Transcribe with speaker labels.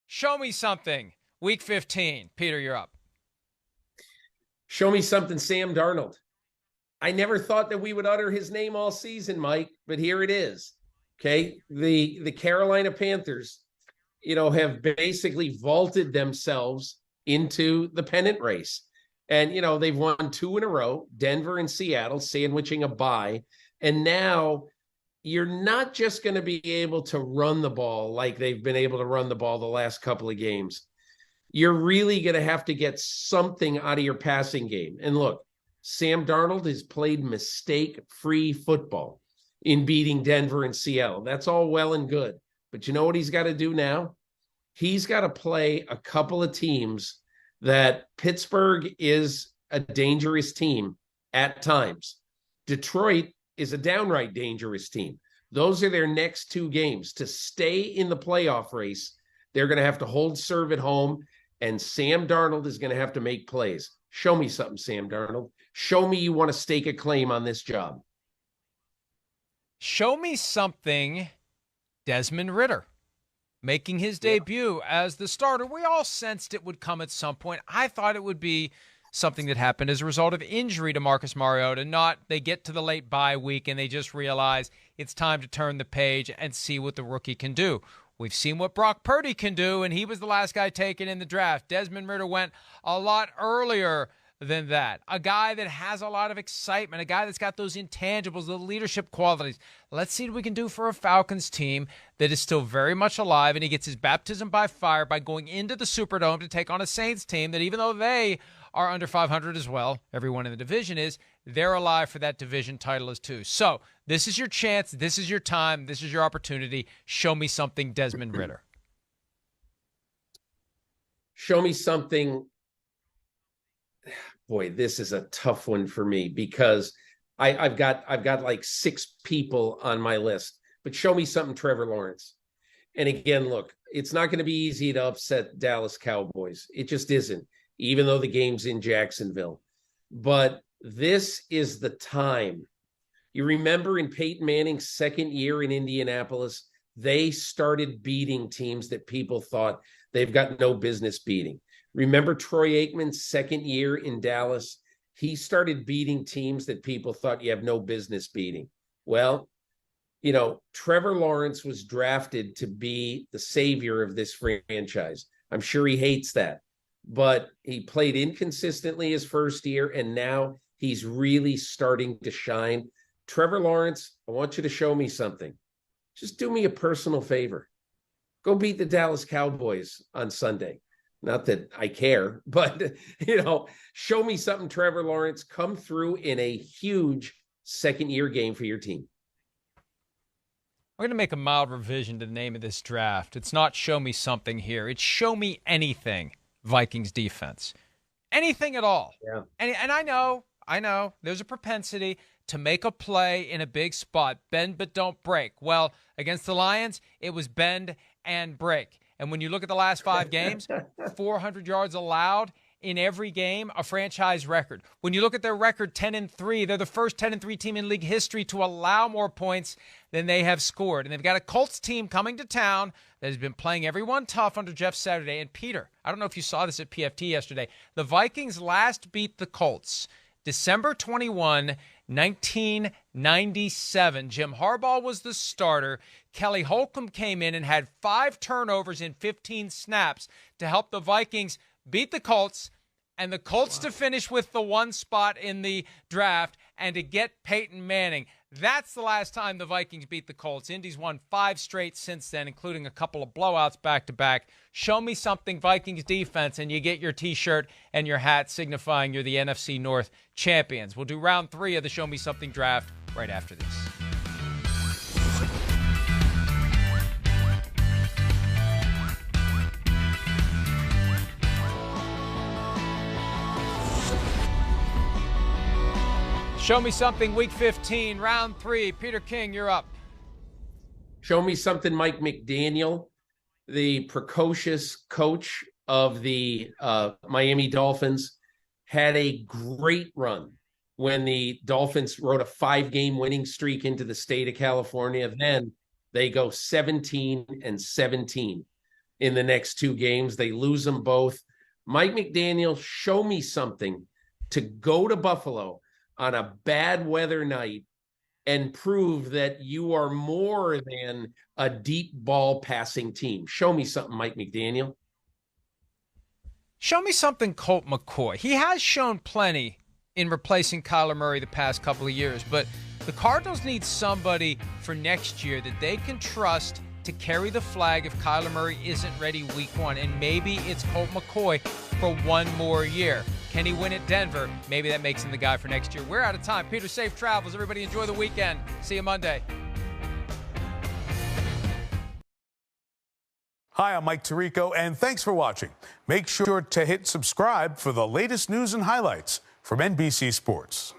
Speaker 1: Show me something. Week 15. Peter, you're up.
Speaker 2: Show me something, Sam Darnold. I never thought that we would utter his name all season, Mike, but here it is. Okay. The Carolina Panthers, have basically vaulted themselves into the pennant race. And, they've won 2 in a row, Denver and Seattle, sandwiching a bye. And now you're not just going to be able to run the ball like they've been able to run the ball the last couple of games. You're really going to have to get something out of your passing game. And look, Sam Darnold has played mistake-free football in beating Denver and Seattle. That's all well and good. But you know what he's got to do now? He's got to play a couple of teams that Pittsburgh is a dangerous team at times. Detroit is a downright dangerous team. Those are their next 2 games. To stay in the playoff race, they're going to have to hold serve at home, and Sam Darnold is going to have to make plays. Show me something, Sam Darnold. Show me you want to stake a claim on this job.
Speaker 1: Show me something, Desmond Ridder, making his debut as the starter. We all sensed it would come at some point. I thought it would be something that happened as a result of injury to Marcus Mariota, not they get to the late bye week and they just realize it's time to turn the page and see what the rookie can do. We've seen what Brock Purdy can do, and he was the last guy taken in the draft. Desmond Ridder went a lot earlier than that. A guy that has a lot of excitement, a guy that's got those intangibles, the leadership qualities. Let's see what we can do for a Falcons team that is still very much alive, and he gets his baptism by fire by going into the Superdome to take on a Saints team that, even though they are under 500 as well, everyone in the division is, they're alive for that division title as too. So this is your chance. This is your time. This is your opportunity. Show me something, Desmond Ridder.
Speaker 2: Show me something. Boy, this is a tough one for me because I've got like 6 people on my list, but show me something, Trevor Lawrence. And again, look, it's not going to be easy to upset Dallas Cowboys. It just isn't, even though the game's in Jacksonville. But this is the time. You remember in Peyton Manning's second year in Indianapolis, they started beating teams that people thought they've got no business beating. Remember Troy Aikman's second year in Dallas? He started beating teams that people thought you have no business beating. Well, Trevor Lawrence was drafted to be the savior of this franchise. I'm sure he hates that, but he played inconsistently his first year, and now he's really starting to shine. Trevor Lawrence, I want you to show me something. Just do me a personal favor. Go beat the Dallas Cowboys on Sunday. Not that I care, but, show me something, Trevor Lawrence. Come through in a huge second-year game for your team.
Speaker 1: I'm going to make a mild revision to the name of this draft. It's not show me something here. It's show me anything, Vikings defense. Anything at all.
Speaker 2: Yeah.
Speaker 1: And I know, there's a propensity to make a play in a big spot. Bend but don't break. Well, against the Lions, it was bend and break. And when you look at the last 5 games, 400 yards allowed in every game, a franchise record. When you look at their record, 10-3, they're the first 10-3 team in league history to allow more points than they have scored. And they've got a Colts team coming to town that has been playing everyone tough under Jeff Saturday. And Peter, I don't know if you saw this at PFT yesterday. The Vikings last beat the Colts December 21, 1997. Jim Harbaugh was the starter. Kelly Holcomb came in and had 5 turnovers in 15 snaps to help the Vikings beat the Colts, and the Colts to finish with the 1 spot in the draft and to get Peyton Manning. That's the last time the Vikings beat the Colts. Indy's won 5 straight since then, including a couple of blowouts back-to-back. Show me something, Vikings defense, and you get your T-shirt and your hat signifying you're the NFC North champions. We'll do round 3 of the Show Me Something draft right after this. Show me something, week 15, round 3. Peter King, you're up.
Speaker 2: Show me something, Mike McDaniel, the precocious coach of the Miami Dolphins, had a great run when the Dolphins rode a 5-game winning streak into the state of California. Then they go 17-17. in the next 2 games. They lose them both. Mike McDaniel, show me something to go to Buffalo on a bad weather night and prove that you are more than a deep ball passing team. Show me something, Mike McDaniel.
Speaker 1: Show me something, Colt McCoy. He has shown plenty in replacing Kyler Murray the past couple of years, but the Cardinals need somebody for next year that they can trust to carry the flag if Kyler Murray isn't ready week 1. And maybe it's Colt McCoy for 1 more year. Can he win at Denver? Maybe that makes him the guy for next year. We're out of time. Peter, safe travels. Everybody enjoy the weekend. See you Monday.
Speaker 3: Hi, I'm Mike Tirico, and thanks for watching. Make sure to hit subscribe for the latest news and highlights from NBC Sports.